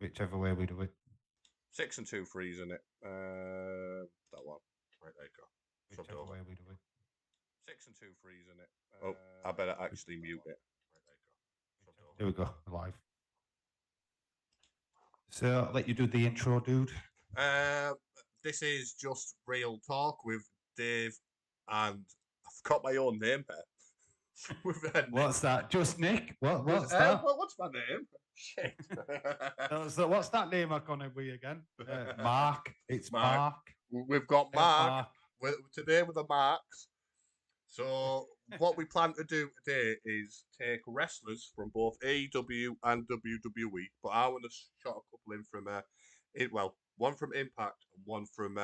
Whichever way we do it. 6 and 2 frees in it. That one. Right, there you go. Whichever way we do it. 6 and 2 frees in it. Oh, I better actually mute it. Right, there you go. Here we go, live. So I'll let you do the intro, dude. This is Just Real Talk with Dave, and I forgot my own name there. What's that? Just Nick? What's that? What's my name? Shit. So what's that name I gonna be again? Mark. It's Mark. We've got Mark. Today with the Marks. So what we plan to do today is take wrestlers from both AEW and WWE, but I want to shot a couple in from one from Impact and one from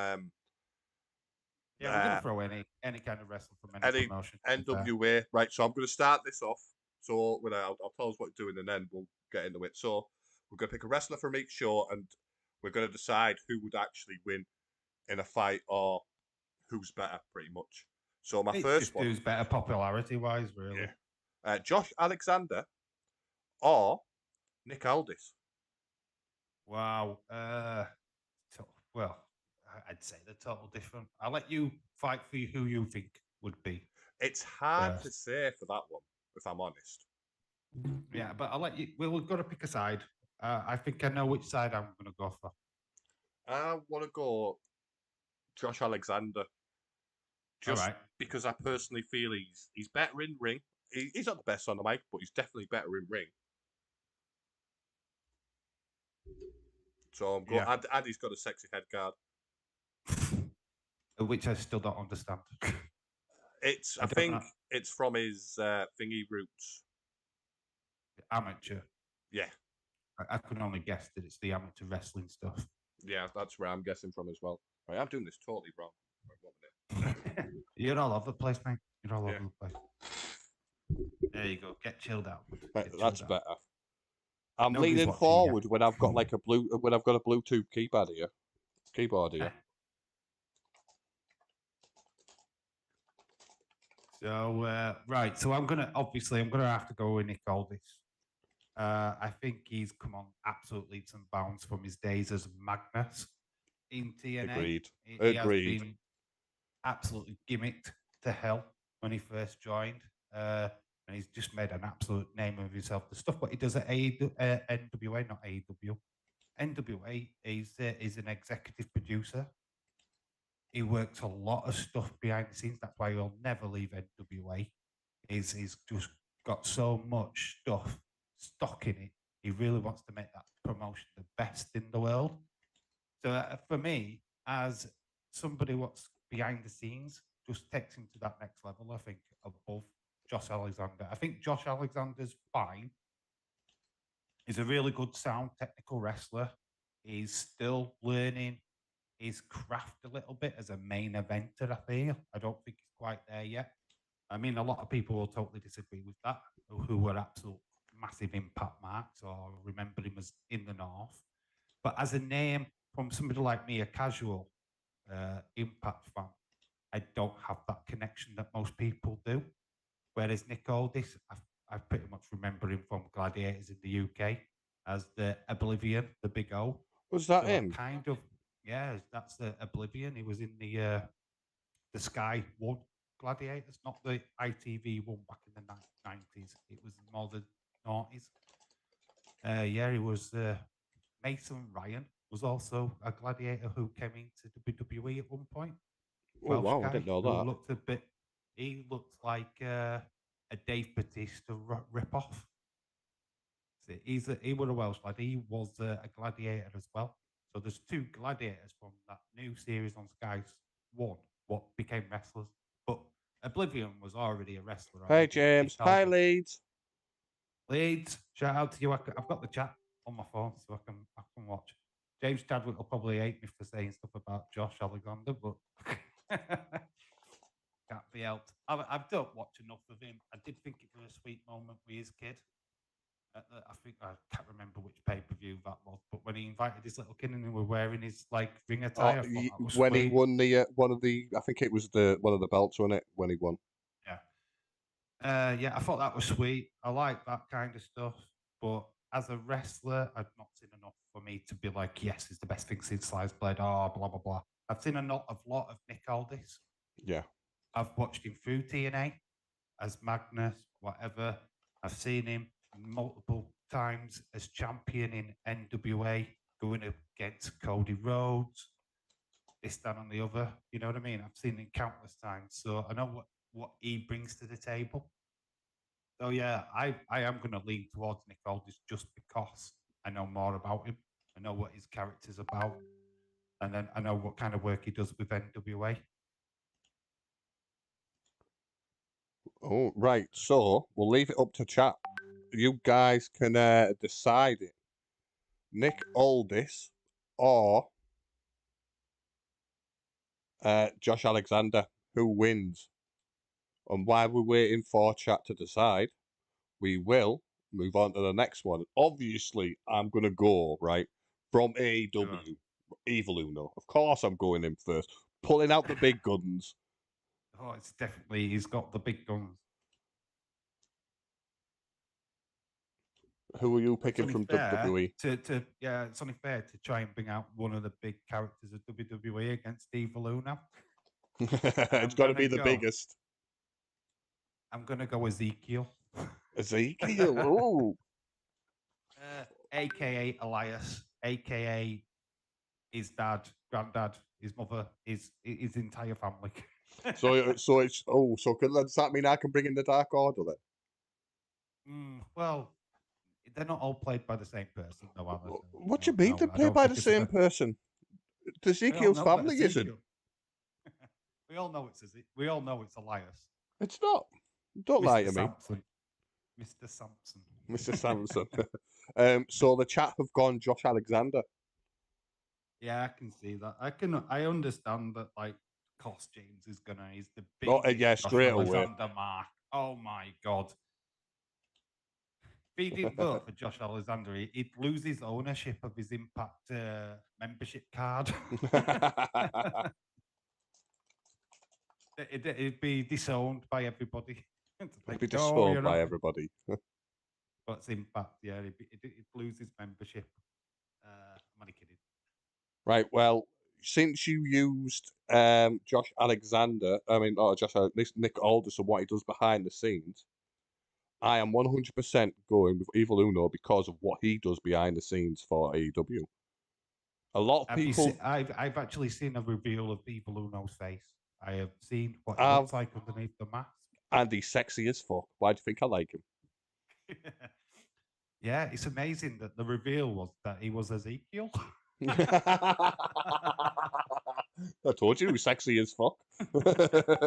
we're gonna throw any kind of wrestler from any promotion. NWA, right? So I'm going to start this off. So I'll tell us what we're doing, and then we'll get into it. So we're going to pick a wrestler from each show, and we're going to decide who would actually win in a fight or who's better, pretty much. So my first one, who's better popularity-wise, really. Yeah. Josh Alexander or Nick Aldis. Wow. Well, I'd say they're total different. I'll let you fight for who you think would be. It's hard to say for that one, if I'm honest. Yeah, but I'll let you. We've got to pick a side. I think I know which side I'm going to go for. I want to go Josh Alexander. Just because I personally feel he's better in ring. He's not the best on the mic, but he's definitely better in ring. So I'm going. And he's got a sexy head guard, which I still don't understand. I think it's from his thingy roots. The amateur. Yeah. I can only guess that it's the amateur wrestling stuff. Yeah, that's where I'm guessing from as well. Right, I'm doing this totally wrong. You're all over the place, mate. You're all over the place. There you go. Get chilled out. That's better. I'm leaning forward when I've got a Bluetooth keyboard here. So so I'm gonna have to go with Nick Aldis. I think he's come on absolute leaps and bounds from his days as Magnus in TNA. Agreed. He has been absolutely gimmicked to hell when he first joined, and he's just made an absolute name of himself. The stuff what he does at NWA, not AEW, NWA, he's an executive producer. He works a lot of stuff behind the scenes. That's why he'll never leave NWA. He's just got so much stuff stock in it. He really wants to make that promotion the best in the world. So for me, as somebody what's behind the scenes, just takes him to that next level, I think, above Josh Alexander. I think Josh Alexander's fine. He's a really good sound technical wrestler. He's still learning his craft a little bit as a main eventer, I feel. I don't think he's quite there yet. I mean, a lot of people will totally disagree with that, who were absolute massive Impact marks or remember him as in the North. But as a name from somebody like me, a casual Impact fan, I don't have that connection that most people do. Whereas Nick Aldis, I pretty much remember him from Gladiators in the UK as the Oblivion, the Big O. Was that him? Kind of, yeah, that's the Oblivion. He was in the Sky One Gladiators, not the ITV one back in the 90s. It was more the 90s. He was Mason Ryan was also a gladiator who came into WWE at one point. Oh, wow, I didn't know that. He looked like a Dave Bautista rip-off. He was a Welsh lad. He was a gladiator as well. So there's two gladiators from that new series on Sky One, what became wrestlers. But Oblivion was already a wrestler. Hey, James. Hi, Leeds. Leeds, shout out to you. I've got the chat on my phone, so I can watch. James Chadwick will probably hate me for saying stuff about Josh Alexander, but can't be helped. I don't watch enough of him. I did think it was a sweet moment with his kid. I think I can't remember which pay-per-view that was, but when he invited his little kid and he was wearing his ring attire, when he won the one of the, I think it was one of the belts, wasn't it? When he won. Yeah, I thought that was sweet. I like that kind of stuff, but as a wrestler, I've not seen enough from me to be like, yes, it's the best thing since sliced bread, blah, blah, blah. I've seen a lot of Nick Aldis. Yeah. I've watched him through TNA as Magnus, whatever. I've seen him multiple times as champion in NWA, going against Cody Rhodes, this, that, and the other. You know what I mean? I've seen him countless times. So I know what he brings to the table. So yeah, I am going to lean towards Nick Aldis just because I know more about him. I know what his character's about. And then I know what kind of work he does with NWA. Oh, right. So we'll leave it up to chat. You guys can decide it. Nick Aldis or Josh Alexander. Who wins? And while we're waiting for chat to decide, we will move on to the next one. Obviously, I'm going to go, right, from AEW, Evil Uno. Of course, I'm going in first. Pulling out the big guns. Oh, it's definitely, he's got the big guns. Who are you picking from WWE? Yeah, it's only fair to try and bring out one of the big characters of WWE against Evil Uno. It's got to be the biggest. I'm going to go Ezekiel. Ezekiel, ooh. AKA Elias, AKA his dad, granddad, his mother, his entire family. So does that mean I can bring in the Dark Order then? Well, they're not all played by the same person, though, are they? What do you mean they're played by the same person? Ezekiel's family isn't. We all know it's Elias. It's not. Don't lie to me. Mr. Sampson. Mr. Sampson. So the chat have gone Josh Alexander. Yeah, I can see that. I understand that, like, Cost James is he's the biggest yeah, straight away. mark. Oh my God. If he didn't vote for Josh Alexander, he'd lose his ownership of his Impact membership card. It'd be disowned by everybody. It'd be disowned by everybody. What's Impact? Yeah, it'd lose his membership. I'm only kidding. Right, well, since you used Josh Alexander, Nick Aldis and what he does behind the scenes, I am 100% going with Evil Uno because of what he does behind the scenes for AEW. A lot of people... I've actually seen a reveal of Evil Uno's face. I have seen what he looks like underneath the mask. And he's sexy as fuck. Why do you think I like him? Yeah, it's amazing that the reveal was that he was Ezekiel. I told you he was sexy as fuck.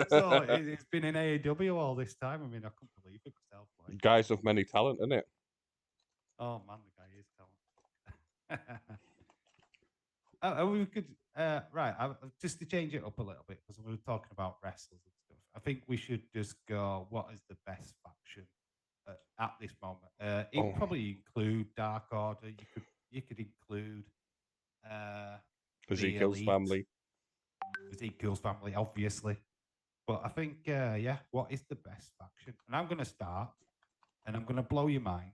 So it's been in AEW all this time. I mean, I couldn't believe it myself. Like. Guys of many talent, isn't it? Oh man, the guy is talent. We could just to change it up a little bit because we were talking about wrestlers and stuff. I think we should just go. What is the best faction at this moment? It probably include Dark Order. You could include Ezekiel's family. Ezekiel's family, obviously. But I think, what is the best faction? And I'm going to start, and I'm going to blow your mind,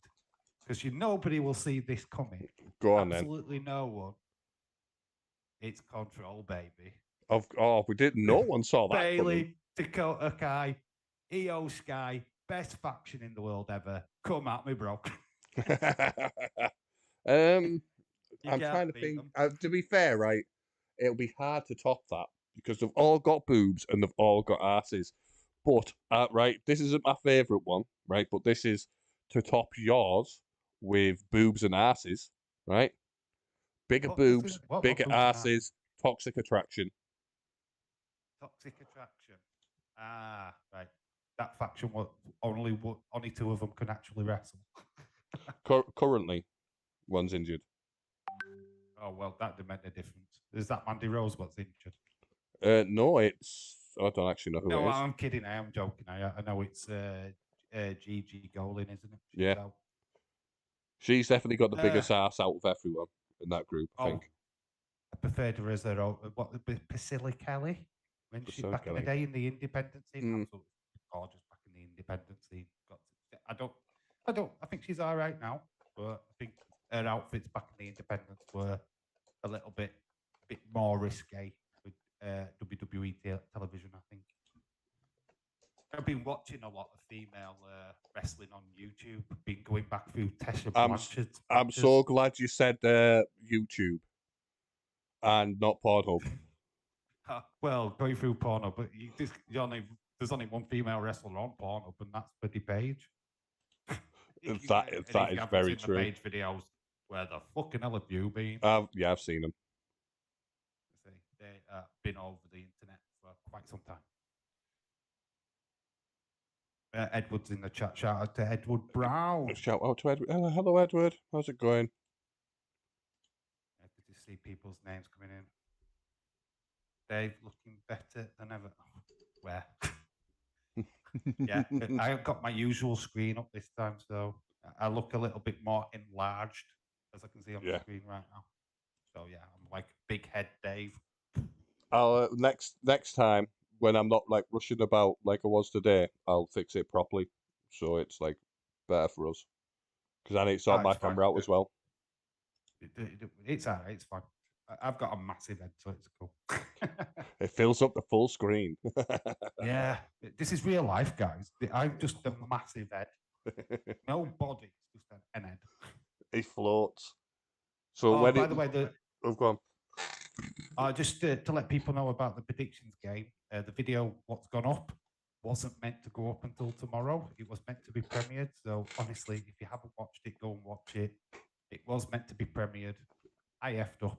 because nobody will see this coming. Go on, Absolutely no one. It's Control, baby. We didn't. No one saw that Bailey, Dakota Kai, Io Sky, best faction in the world ever. Come at me, bro. I'm trying to think. To be fair, right, it'll be hard to top that because they've all got boobs and they've all got asses. But right, this isn't my favourite one, right? But this is to top yours with boobs and asses, right? Bigger boobs, bigger asses, Toxic Attraction. Toxic Attraction. Ah, right. That faction, only two of them can actually wrestle. Currently, one's injured. Oh, well, that didn't make a difference. Is that Mandy Rose what's injured? No, it's... I don't actually know who it is. No, I'm kidding. I am joking. I know it's Gigi Golin, isn't it? She's out. She's definitely got the biggest ass out of everyone in that group, I think. I preferred her as her own... Priscilla Kelly? When she back in the day in the independent scene? Absolutely gorgeous back in the independent scene. I think she's all right now, but I think her outfits back in the independents were a little bit more risque with WWE television, I think. I've been watching a lot of female wrestling on YouTube. Been going back through Tessa Blanchard's. I'm so glad you said YouTube and not Pornhub. Well, going through Pornhub, but there's only one female wrestler on Pornhub, and that's Buddy Page. That is very true. The Page videos, where the fucking hell have you been? Yeah, I've seen them. They've been over the internet for quite some time. Edward's in the chat. Shout out to Edward Brown. Shout out to Edward. Hello, Edward. How's it going? Good to see people's names coming in. Dave looking better than ever. Where? Yeah, I've got my usual screen up this time, so I look a little bit more enlarged, as I can see on the screen right now. So yeah, I'm like big head Dave. I'll next time when I'm not like rushing about like I was today, I'll fix it properly, so it's like better for us. Because I need to sort my camera out as well. It's alright. It's fine. I've got a massive head, so it's cool. It fills up the full screen. Yeah, this is real life, guys. I'm just a massive head. No body, just an head. He floats. So by the way, go on. Just to let people know about the predictions game, the video what's gone up wasn't meant to go up until tomorrow. It was meant to be premiered. So honestly, if you haven't watched it, go and watch it. It was meant to be premiered. I effed up.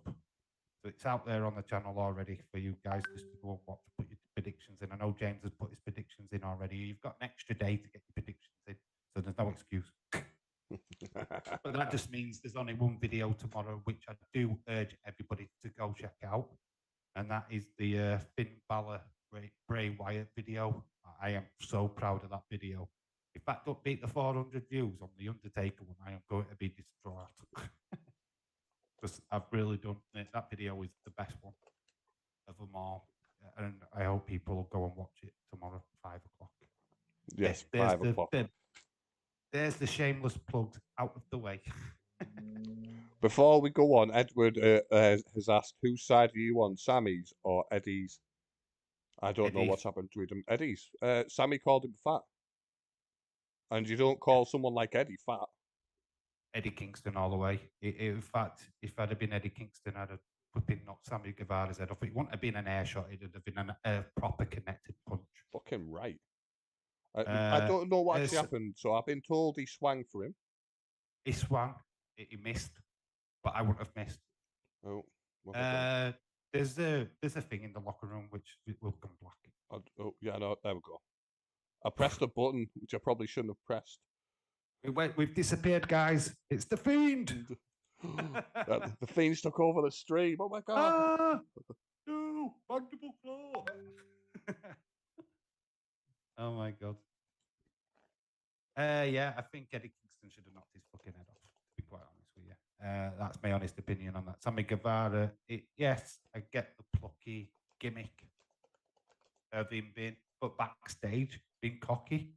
So it's out there on the channel already for you guys just to go and watch, put your predictions in. I know James has put his predictions in already. You've got an extra day to get your predictions in, so there's no excuse. But that just means there's only one video tomorrow, which I do urge everybody to go check out. And that is the Finn Balor Bray Wyatt video. I am so proud of that video. If that don't beat the 400 views on the Undertaker one, I am going to be distraught. Because I've really done it. That video is the best one of them all. And I hope people will go and watch it tomorrow at 5 o'clock. Yes, 5 o'clock. There's the shameless plugs out of the way. Before we go on, Edward has asked, whose side are you on, Sammy's or Eddie's? I don't know what's happened to him. Eddie's. Sammy called him fat. And you don't call someone like Eddie fat. Eddie Kingston all the way. In fact, if I'd have been Eddie Kingston, I'd have flipping knocked Sammy Guevara's head off. It wouldn't have been an air shot. It'd have been a proper connected punch. Fucking right. I don't know what actually happened. So I've been told he swung for him. He swung. He missed. But I wouldn't have missed. Oh. There's a thing in the locker room which will come black. Oh, yeah, no, there we go. I pressed a button, which I probably shouldn't have pressed. We've disappeared, guys. It's the Fiend. The Fiend's took over the stream. Oh my god! No, mandible claw. Oh my god. Yeah, I think Eddie Kingston should have knocked his fucking head off. To be quite honest with you, that's my honest opinion on that. Sammy Guevara. Yes, I get the plucky gimmick of him being, but backstage being cocky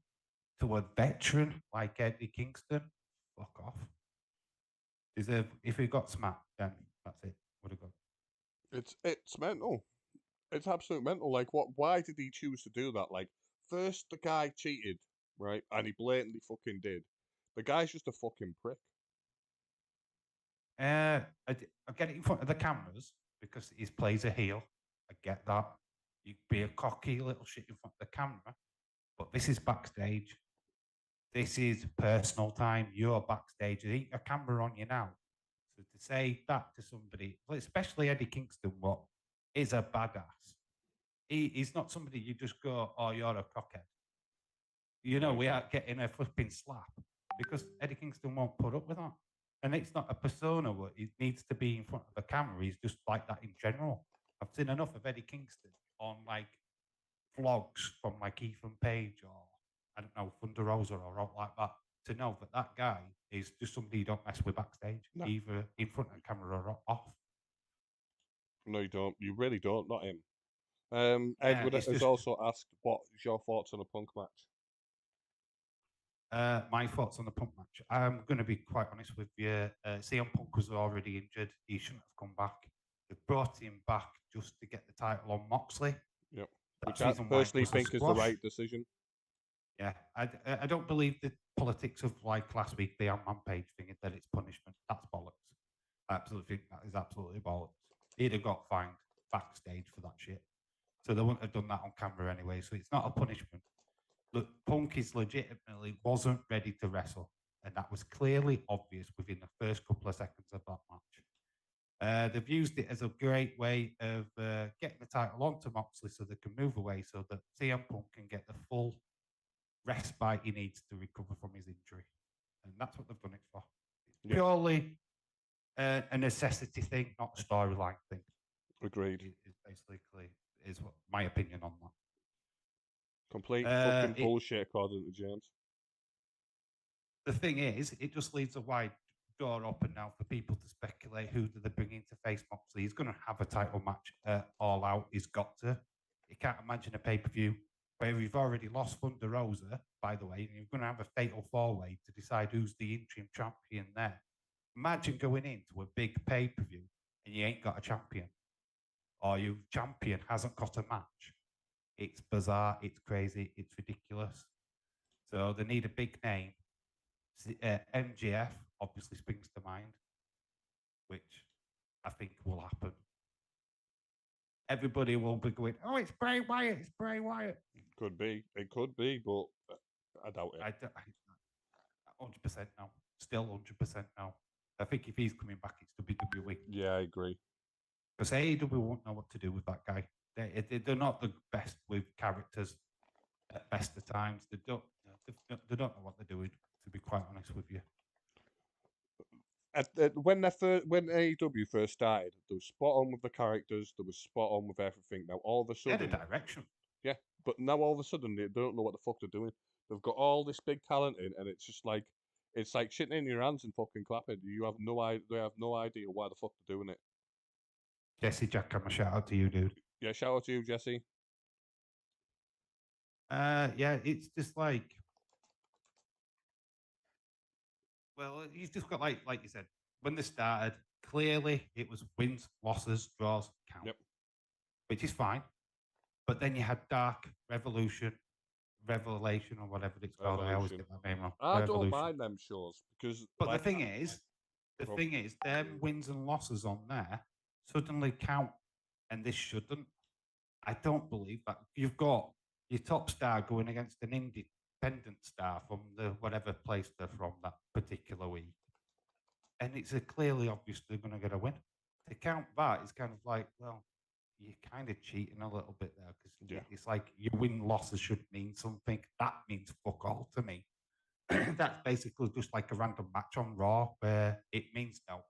to a veteran like Eddie Kingston, fuck off. If he got smacked, then that's it. Would have gone. It's mental. It's absolute mental. Like, why did he choose to do that? Like, first the guy cheated, right? And he blatantly fucking did. The guy's just a fucking prick. I get it in front of the cameras because he plays a heel. I get that. You be a cocky little shit in front of the camera, but this is backstage. This is personal time. You're backstage. There ain't a camera on you now. So to say that to somebody, especially Eddie Kingston, what is a badass. He's not somebody you just go, oh, you're a cockhead. You know, we are getting a flipping slap because Eddie Kingston won't put up with that. And it's not a persona where it needs to be in front of the camera. He's just like that in general. I've seen enough of Eddie Kingston on like vlogs from like Ethan Page or I don't know, Thunder Rosa or out like that, to know that that guy is just somebody you don't mess with backstage, either in front of the camera or off. No, you don't. You really don't. Not him. Edward has also asked, what is your thoughts on a Punk match? My thoughts on the Punk match. I'm going to be quite honest with you. CM Punk was already injured. He shouldn't have come back. They brought him back just to get the title on Moxley. Yep. That's Which I personally think is the right decision. Yeah, I don't believe the politics of like last week, the Ant-Man page thing, that it's punishment. That's bollocks. I absolutely think that is absolutely bollocks. He'd have got fined backstage for that shit. So they wouldn't have done that on camera anyway. So it's not a punishment. Look, Punk is legitimately wasn't ready to wrestle. And that was clearly obvious within the first couple of seconds of that match. They've used it as a great way of getting the title onto Moxley so they can move away so that CM Punk can get the full respite he needs to recover from his injury. And that's what they've done it for. It's purely a necessity thing, not a storyline thing. Agreed. It basically is what my opinion on that. Complete fucking bullshit, according to James. The thing is, it just leaves a wide door open now for people to speculate who do they bring in to face Moxley. He's going to have a title match all out. He's got to. You can't imagine a pay-per-view where you've already lost Thunder Rosa, by the way, and you're going to have a fatal four-way to decide who's the interim champion there. Imagine going into a big pay-per-view and you ain't got a champion, or your champion hasn't got a match. It's bizarre, it's crazy, it's ridiculous. So they need a big name. MGF obviously springs to mind, which I think will happen. Everybody will be going, oh, it's Bray Wyatt, it's Bray Wyatt. Could be. It could be, but I doubt it. 100% now. Still 100% now. I think if he's coming back, it's WWE. Yeah, I agree. Because AEW won't know what to do with that guy. They're not the best with characters at best of times. They don't know what they're doing, to be quite honest with you. When AEW first started, they were spot on with the characters. They were spot on with everything. Now all of a sudden, the direction. Yeah, but now all of a sudden they don't know what the fuck they're doing. They've got all this big talent in, and it's just like shitting in your hands and fucking clapping. You have no idea. They have no idea why the fuck they're doing it. Jesse Jack, I'm a shout out to you, dude. Yeah, shout out to you, Jesse. Yeah, it's just like, well, he's just got like you said, when they started, clearly it was wins, losses, draws, count. Yep. Which is fine. But then you had Dark Revelation, or whatever it's called. I always get that name wrong. I don't mind them shows because. But the thing is, them wins and losses on there suddenly count, and this shouldn't. I don't believe that. You've got your top star going against an independent star from the whatever place they're from that particular week, and it's clearly obvious they're going to get a win. To count that is kind of like, well, you're kind of cheating a little bit there because it's like your win losses should mean something. That means fuck all to me. That's basically just like a random match on Raw where it means no.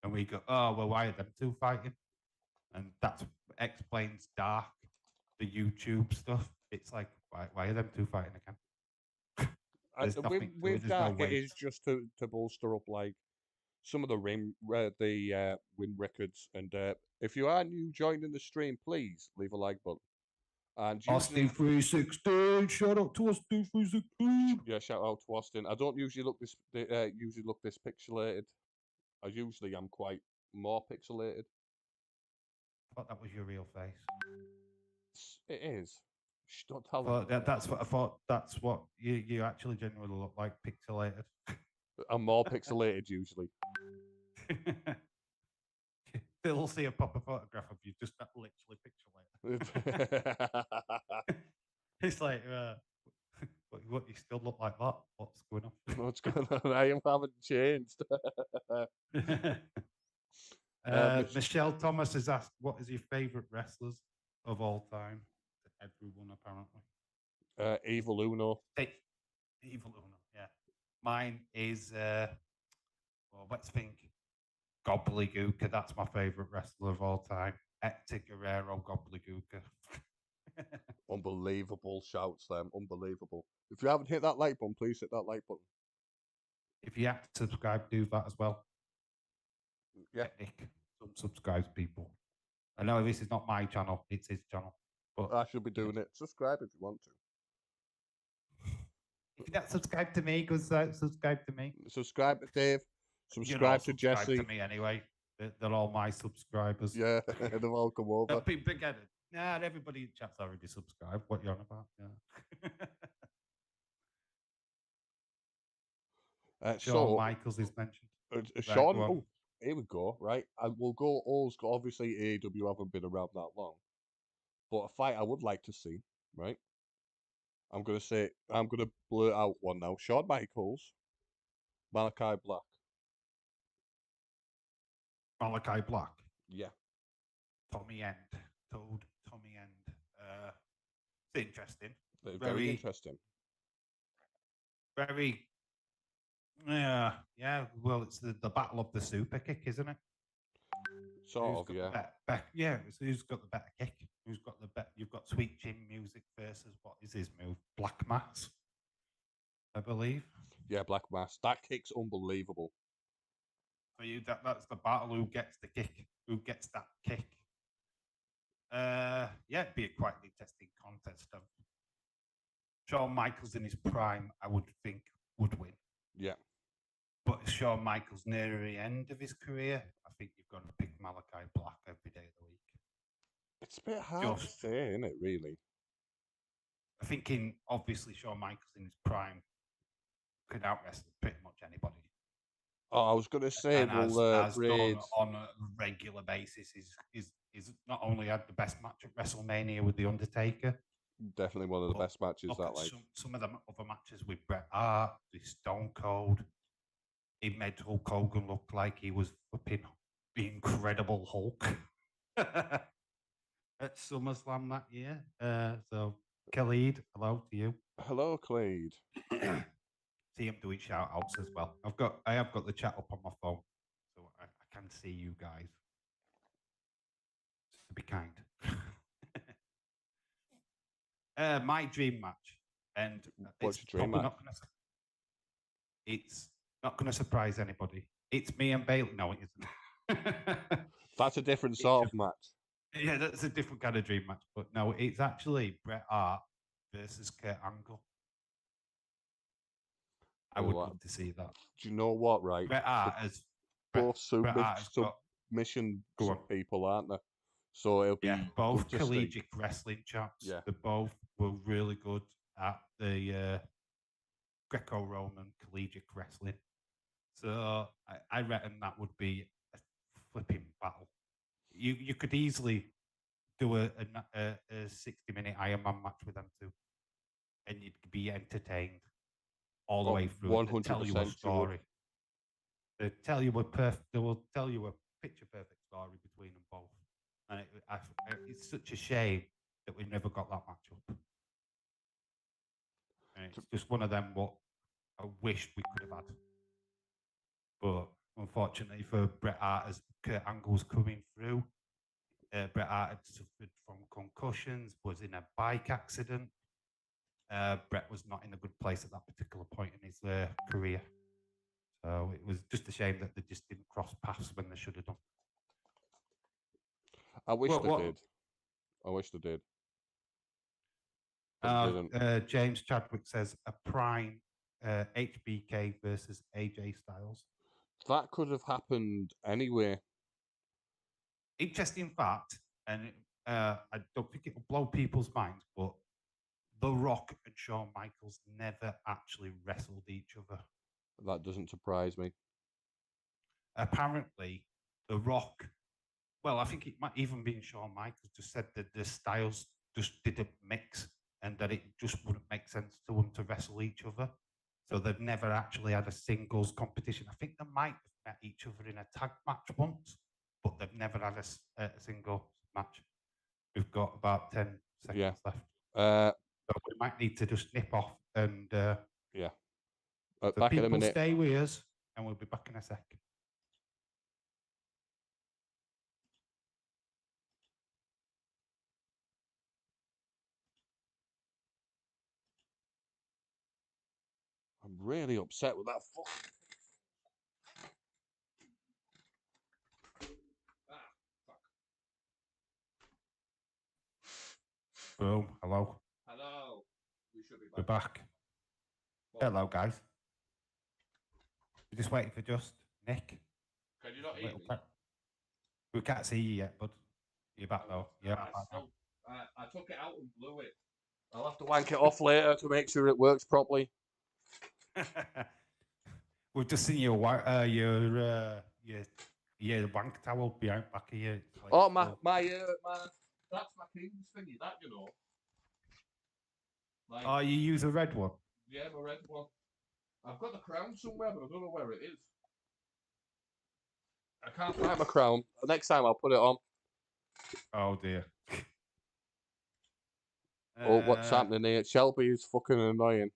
And we go, oh, well, why are them two fighting? And that explains Dark, the YouTube stuff. It's like, why are them two fighting again? With Dark, it is just to bolster up like some of the win records. And if you are new joining the stream, please leave a like button. And Austin 316, shout out to Austin 316. Yeah, shout out to Austin. I don't usually look this pixelated. I usually am quite more pixelated. I thought that was your real face. It is. Shh, don't tell me. That's what I thought. That's what you actually genuinely look like, pixelated. I'm more pixelated usually. They'll see a proper photograph of you, just not literally pixelated. It's like, what? You still look like that? What's going on? What's going on? I haven't changed. Michelle Thomas has asked, what is your favorite wrestlers of all time? Everyone, apparently. Evil Uno. Evil Uno, yeah. Mine is, well, let's think. Gobbledygooker, that's my favorite wrestler of all time. Hector Guerrero, Gobbledygooker. Unbelievable shouts, them. Unbelievable. If you haven't hit that like button, please hit that like button. If you have to subscribe, do that as well. Yeah. Nick, subscribe, people. I know this is not my channel, it's his channel. But I should be doing it. Subscribe if you want to. If you don't subscribe to me, go subscribe to me. Subscribe to Dave. Subscribe to Jesse. To me anyway. They're all my subscribers. Yeah, they've all come over. Nah, everybody in chat's already subscribed. What you on about? Yeah. Shawn Michaels is mentioned. Shawn, oh, here we go. Right, and we'll go old school. Obviously, AEW haven't been around that long, but a fight I would like to see. Right, I'm gonna blurt out one now. Shawn Michaels, Malachi Black. Malachi Black. Yeah. Tommy End. Toad Tommy End. It's interesting. Very interesting. Very. Yeah. Well, it's the battle of the super kick, isn't it? Sort of, yeah. Who's got the better kick? Who's got the better? You've got Sweet Chin Music versus what is his move? Black Mass, I believe. Yeah, Black Mass. That kick's unbelievable. For you, that's the battle. Who gets the kick? Who gets that kick? It'd be a quite interesting contest. Of Shawn Michaels in his prime, I would think, would win. Yeah. But Shawn Michaels near the end of his career, I think you've got to pick Malachi Black every day of the week. It's a bit hard to say, isn't it, really? I think obviously Shawn Michaels in his prime could out-wrestle pretty much anybody. Oh, I was going to say, and has done on a regular basis. Is not only had the best match at WrestleMania with The Undertaker. Definitely one of the best matches that like. Some of the other matches with Bret Hart, with Stone Cold. He made Hulk Hogan look like he was flipping the Incredible Hulk at SummerSlam that year. So, Khalid, hello to you. Hello, Khalid. See him doing shout outs as well. I have got the chat up on my phone, so I can see you guys. Just to be kind. My dream match, and what's your dream match? It's not going to surprise anybody. It's me and Bailey. No, it isn't. That's a different sort of match. Yeah, that's a different kind of dream match. But no, it's actually Bret Hart versus Kurt Angle. I would love to see that. Do you know what, right? Bret Hart as both submission people, aren't they? So it'll be both collegiate wrestling champs. Yeah. They both were really good at the Greco-Roman collegiate wrestling. So I reckon that would be a flipping battle. You could easily do a 60-minute Iron Man match with them two, and you'd be entertained all the way through. 100%. Tell you a story. They will tell you a picture perfect story between them both. And it's such a shame that we never got that matchup. And it's just one of them what I wish we could have had. But unfortunately for Bret Hart, as Kurt Angle's coming through, Bret Hart had suffered from concussions, was in a bike accident. Bret was not in a good place at that particular point in his career. So it was just a shame that they just didn't cross paths when they should have done. I wish they did. James Chadwick says a prime HBK versus AJ Styles. That could have happened anyway. Interesting fact, and I don't think it will blow people's minds, but The Rock and Shawn Michaels never actually wrestled each other. That doesn't surprise me. Apparently, The Rock, well, I think it might even be Shawn Michaels, just said that the styles just didn't mix and that it just wouldn't make sense to them to wrestle each other. So they've never actually had a singles competition. I think they might have met each other in a tag match once, but they've never had a single match. We've got about 10 seconds left. So we might need to just nip off and... So back in a minute. Stay with us, and we'll be back in a sec. I'm really upset with that. Boom. Hello. Hello. We should be back. We're back. Hello, guys. We're just waiting for Nick. Can you not hear me? We can't see you yet, bud. You're back though. Yeah. I took it out and blew it. I'll have to wank it off later to make sure it works properly. We've just seen your wank towel behind back of you. Like that's my king's thingy. That you know. Like, oh, you use a red one? Yeah, my red one. I've got the crown somewhere, but I don't know where it is. I can't find my crown. Next time I'll put it on. Oh dear. Oh, what's happening here? Shelby is fucking annoying.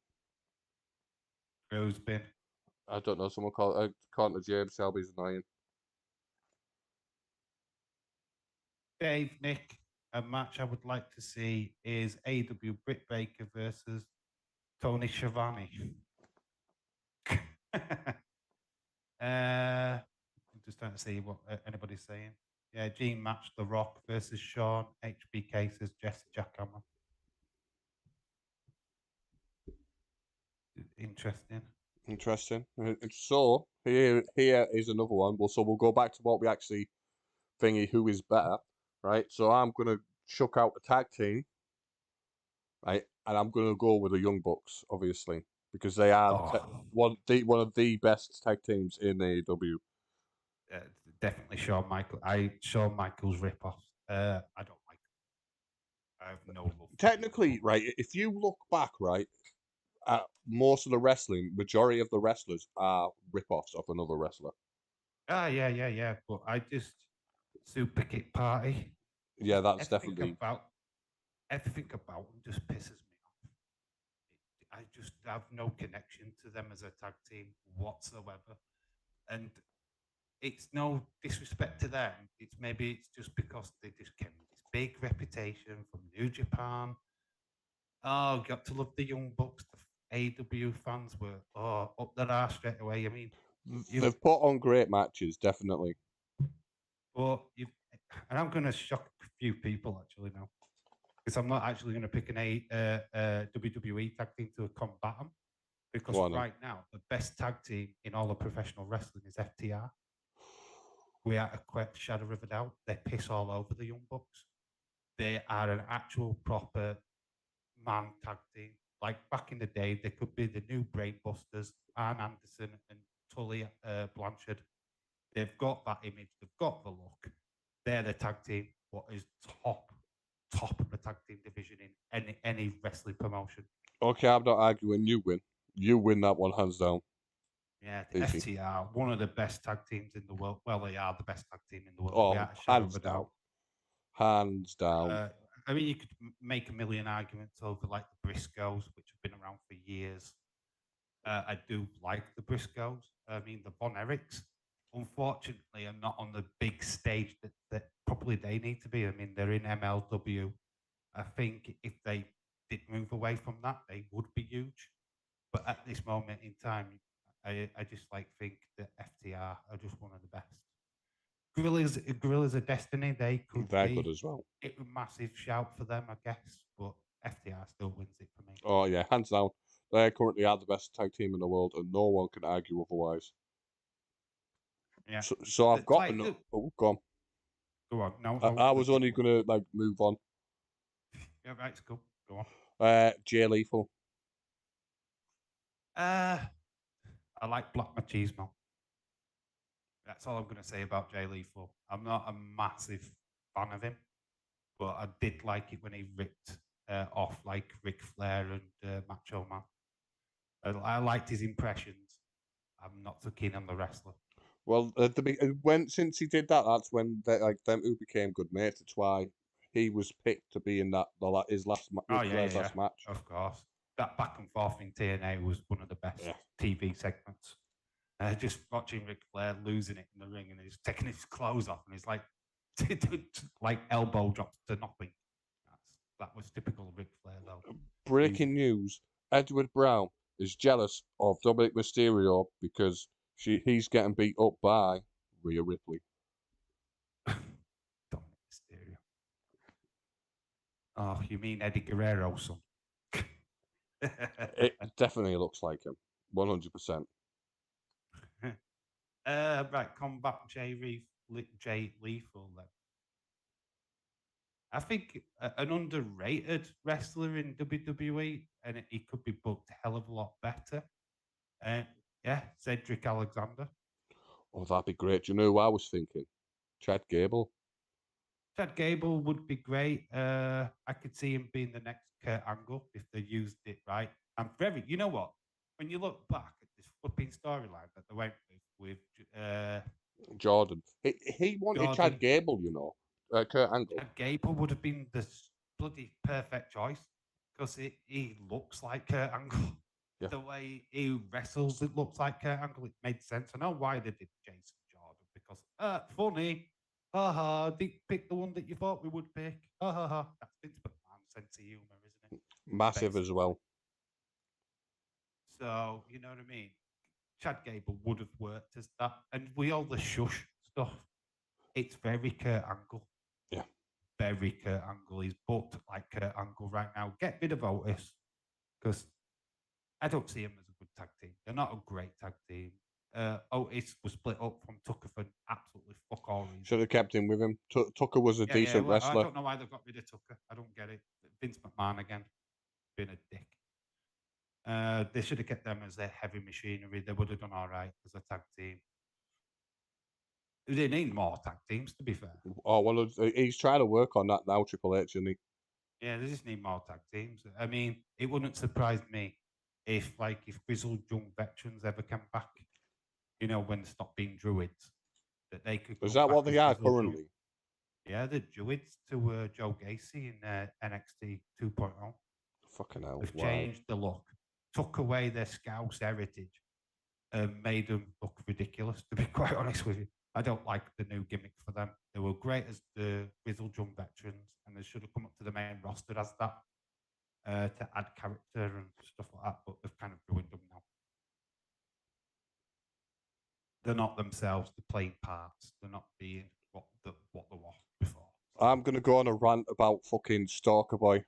Who's been? I don't know. Someone called to James. Shelby's annoying. Dave, Nick, a match I would like to see is AEW Britt Baker versus Tony Schiavone. I'm just trying to see what anybody's saying. Yeah, Gene match The Rock versus Sean. HBK says Jesse Jackhammer. Interesting. So here is another one. Well, so we'll go back to what we actually thingy. Who is better, right? So I'm gonna chuck out a tag team, right? And I'm gonna go with the Young Bucks, obviously, because they are one of the best tag teams in AEW. Definitely Shawn Michaels. Shawn Michaels ripoff. I don't like it. I have no love. Technically, right? If you look back, right, at most of the wrestling, majority of the wrestlers are ripoffs of another wrestler. Yeah. But I just Super Kick Party. Yeah, that's definitely everything about them just pisses me off. I just have no connection to them as a tag team whatsoever, and it's no disrespect to them. It's just because they just came with this big reputation from New Japan. Oh, got to love the Young Bucks. The AEW fans were up their arse straight away. I mean, they've put on great matches, definitely. But and I'm going to shock a few people actually now, because I'm not actually going to pick an WWE tag team to combat them. Because right now, the best tag team in all of professional wrestling is FTR. Without a shadow of a doubt, they piss all over the Young Bucks. They are an actual proper man tag team. Like back in the day, they could be the new Brainbusters, Arn Anderson and Tully Blanchard. They've got that image. They've got the look. They're the tag team. What is top of the tag team division in any wrestling promotion? Okay, I'm not arguing. You win. You win that one hands down. Yeah, the FTR, one of the best tag teams in the world. Well, they are the best tag team in the world. Oh, hands down. Hands down. I mean, you could make a million arguments over like the Briscoes, which have been around for years. I do like the Briscoes. I mean, the Von Erichs, unfortunately, are not on the big stage that probably they need to be. I mean, they're in MLW. I think if they did move away from that, they would be huge. But at this moment in time, I just think that FTR are just one of the best. Gorillas of Destiny, they're good as well. It was a massive shout for them, I guess, but FTR still wins it for me. Oh yeah, hands down. They currently are the best tag team in the world, and no one can argue otherwise. Yeah. So I've got enough. Oh, go on. Go on. No, I was only gonna move on. Yeah, right. Cool. Go on. Jay Lethal. I like Black Machismo. That's all I'm going to say about Jay Lethal. I'm not a massive fan of him, but I did like it when he ripped off like Ric Flair and Macho Man. I liked his impressions. I'm not so keen on the wrestler. Well, since he did that, that's when them who became good mates. That's why he was picked to be in his last last match. Of course, that back and forth in TNA was one of the best TV segments. Just watching Ric Flair losing it in the ring and he's taking his clothes off and he's like elbow drops to nothing. That was typical Ric Flair though. Breaking news: Edward Brown is jealous of Dominic Mysterio because he's getting beat up by Rhea Ripley. Dominic Mysterio. Oh, you mean Eddie Guerrero's son? It definitely looks like him, 100%. Right, combat Jay Lethal then. I think an underrated wrestler in WWE, and he could be booked a hell of a lot better. Yeah, Cedric Alexander. Oh, that'd be great. Do you know who I was thinking? Chad Gable. Chad Gable would be great. I could see him being the next Kurt Angle if they used it right. You know what? When you look back at this flipping storyline that they went with Jordan. He wanted Jordan, Chad Gable, you know. Kurt Angle. Chad Gable would have been the bloody perfect choice because he looks like Kurt Angle. Yeah. The way he wrestles, it looks like Kurt Angle. It made sense. I know why they did Jason Jordan because funny. Ha ha, pick the one that you thought we would pick. Ha ha ha. That's Vince McMahon's sense of humor, isn't it? Massive as well. So, you know what I mean? Chad Gable would have worked as that. And with all the shush stuff, it's very Kurt Angle. Yeah. Very Kurt Angle. He's booked like Kurt Angle right now. Get rid of Otis because I don't see him as a good tag team. They're not a great tag team. Otis was split up from Tucker for absolutely fuck all reason. Should have kept him with him. Tucker was a decent wrestler. I don't know why they got rid of Tucker. I don't get it. Vince McMahon again, being a dick. They should have kept them as their heavy machinery. They would have done all right as a tag team. They need more tag teams, to be fair. Oh, well, he's trying to work on that now, Triple H, isn't he? Yeah, they just need more tag teams. I mean, it wouldn't surprise me if grizzled young veterans ever come back, you know, when they stop being druids, that they could. Is that what they are currently? Yeah, the druids to Joe Gacy in NXT 2.0. Fucking hell. They've changed the look, took away their Scouse heritage, and made them look ridiculous, to be quite honest with you. I don't like the new gimmick for them. They were great as the grizzled young veterans, and they should have come up to the main roster as that to add character and stuff like that, but they've kind of ruined them now. They're not themselves, they're playing parts. They're not being what they were before. I'm going to go on a rant about fucking Stalker Boy.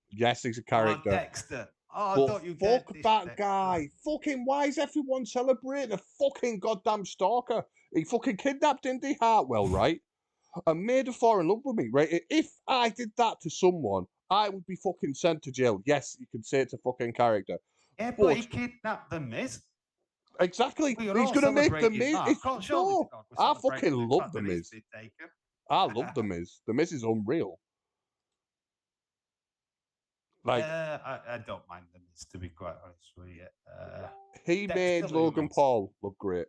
Yes, he's a character. Oh, Dexter. Oh, but fuck that guy. Fucking, why is everyone celebrating a fucking goddamn stalker? He fucking kidnapped Indy Hartwell, right? And made her fall in love with me, right? If I did that to someone, I would be fucking sent to jail. Yes, you can say it's a fucking character. Yeah, but he kidnapped the Miz. Exactly. He's going to make the Miz. No, I fucking love the Miz. I love the Miz. The Miz is unreal. Like, I don't mind the Miz, to be quite honest with you. He made Logan Paul look great.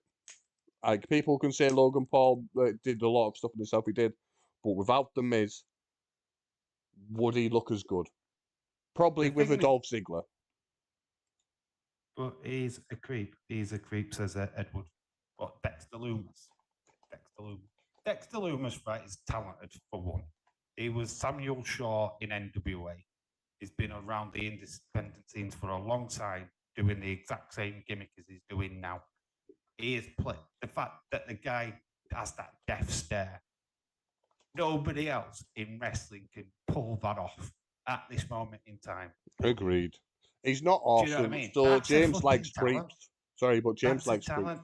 Like, people can say Logan Paul did a lot of stuff himself. He did, but without the Miz, would he look as good? Probably with a Dolph Ziggler. But he's a creep. He's a creep, says Edward. What, Dexter Lumis? Dexter Lumis, right, is talented for one. He was Samuel Shaw in NWA. He's been around the independent scenes for a long time, doing the exact same gimmick as he's doing now. He is played. The fact that the guy has that death stare, nobody else in wrestling can pull that off at this moment in time. Agreed. He's not awesome. You know what I mean? So that's James likes creeps. Sorry, but James likes creeps.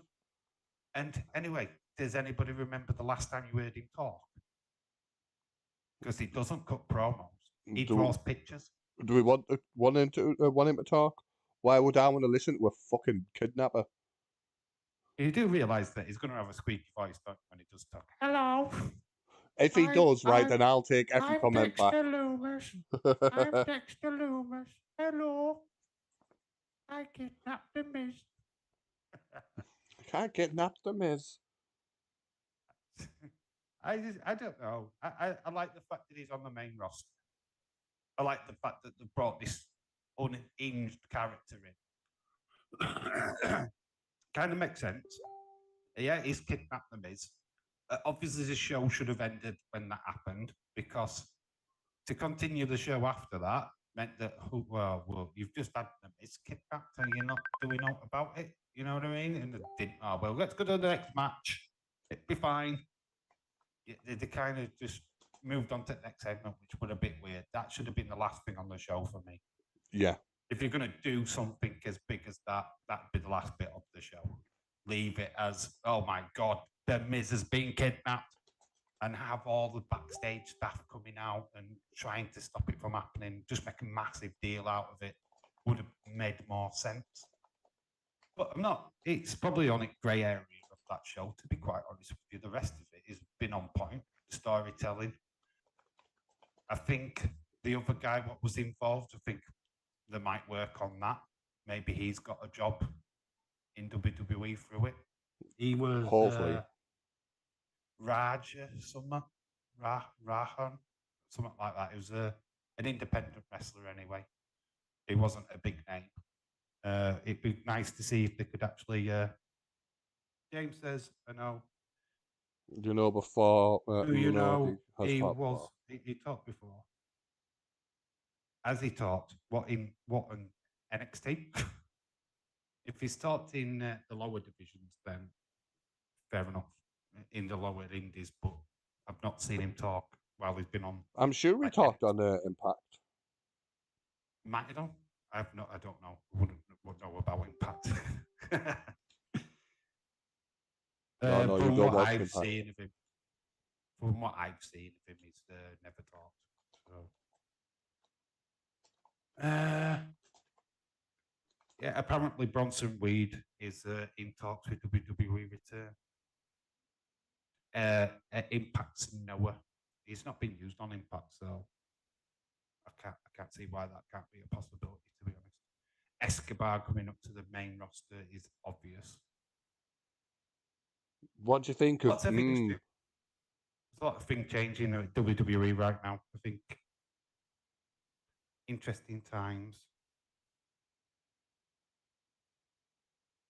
And anyway, does anybody remember the last time you heard him talk? Because he doesn't cut promos. He draws pictures. Do we want him to talk? Why would I want to listen to a fucking kidnapper? You do realise that he's going to have a squeaky voice when he does talk. Hello. If he does, right, then I'll take every comment back. Loomis. I'm Dexter Loomis. Hello. I kidnapped the Miz. I can't kidnap the Miz. I don't know. I like the fact that he's on the main roster. I like the fact that they brought this unhinged character in. Kind of makes sense. Yeah, he's kidnapped the Miz. Obviously, the show should have ended when that happened because to continue the show after that meant that, well, you've just had the Miz kidnapped and you're not doing out about it. You know what I mean? And they didn't. Oh, well, let's go to the next match. It'd be fine. They kind of just moved on to the next segment, which was a bit weird. That should have been the last thing on the show for me. Yeah. if you're going to do something as big as that, that'd be the last bit of the show. Leave it as, oh my God, the Miz has been kidnapped, and have all the backstage staff coming out and trying to stop it from happening. Just make a massive deal out of it. Would have made more sense. But I'm not, it's probably on a grey area of that show, to be quite honest with you. The rest of it has been on point. The storytelling. I think the other guy, what was involved, I think they might work on that. Maybe he's got a job in WWE through it. He was Hopefully. Raja, something, Rahan, something like that. He was an independent wrestler anyway. He wasn't a big name. It'd be nice to see if they could actually. James says, "I know." You know before. Do you know he has talked before. He talked before? Has he talked? What in NXT? If he's talked in the lower divisions, then fair enough. In the lower indies, but I've not seen him talk while he's been on. I'm sure we talked on Impact. Might have done. I don't know. Wouldn't know about Impact. No, you don't watch Impact. From what I've seen of him, he's never talked. So, yeah, apparently Bronson Reed is in talks with WWE return. Impact's Noah. He's not been used on Impact, so I can't see why that can't be a possibility, to be honest. Escobar coming up to the main roster is obvious. What do you think of? There's a lot of things changing at WWE right now. I think interesting times.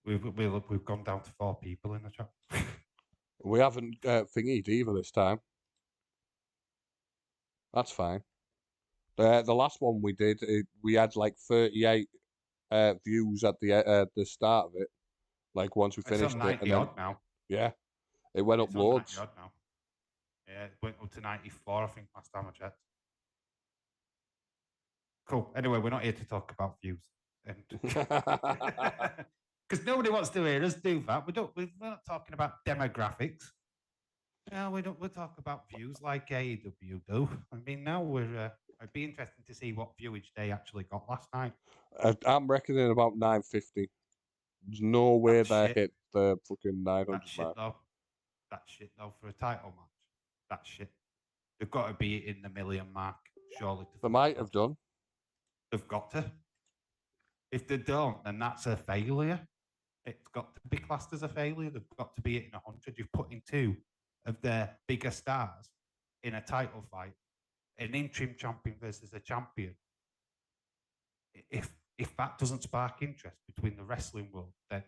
We've gone down to 4 people in the chat. We haven't thingied either this time. That's fine. The last one we did, we had like 38 views at the start of it. Like once we finished it, and then now. Yeah, it went up loads. Now. Yeah, it went up to 94. I think last time I checked. Cool. Anyway, we're not here to talk about views, because nobody wants to hear us do that. We're not talking about demographics. No, we don't. We'll talk about views like AEW do. I mean, now it'd be interesting to see what viewage they actually got last night. I'm reckoning about 950. There's no way they hit the fucking 900 mark. That shit though for a title match. That shit. They've got to be in the million mark, surely. They might have done. They've got to. If they don't, then that's a failure. It's got to be classed as a failure. They've got to be hitting 100. You've put in 2 of their bigger stars in a title fight, an interim champion versus a champion. If that doesn't spark interest between the wrestling world, then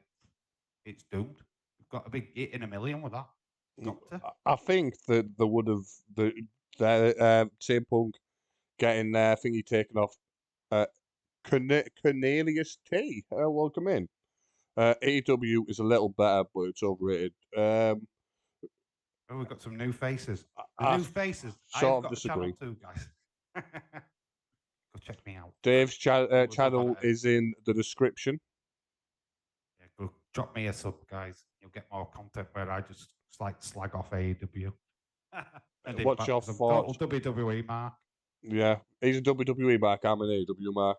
it's doomed. You've got to be hitting 1 million with that. I think that they would have CM Punk getting their thingy taken off. Cornelius T. Welcome in. AEW is a little better, but it's overrated. We've got some new faces. New faces. Sort of disagree. Too, guys. Go check me out. Dave's channel is in the description. Yeah, go drop me a sub, guys. You'll get more content where I just slag off AEW. What's your thoughts? Total WWE mark. Yeah, he's a WWE mark. I'm an AEW mark.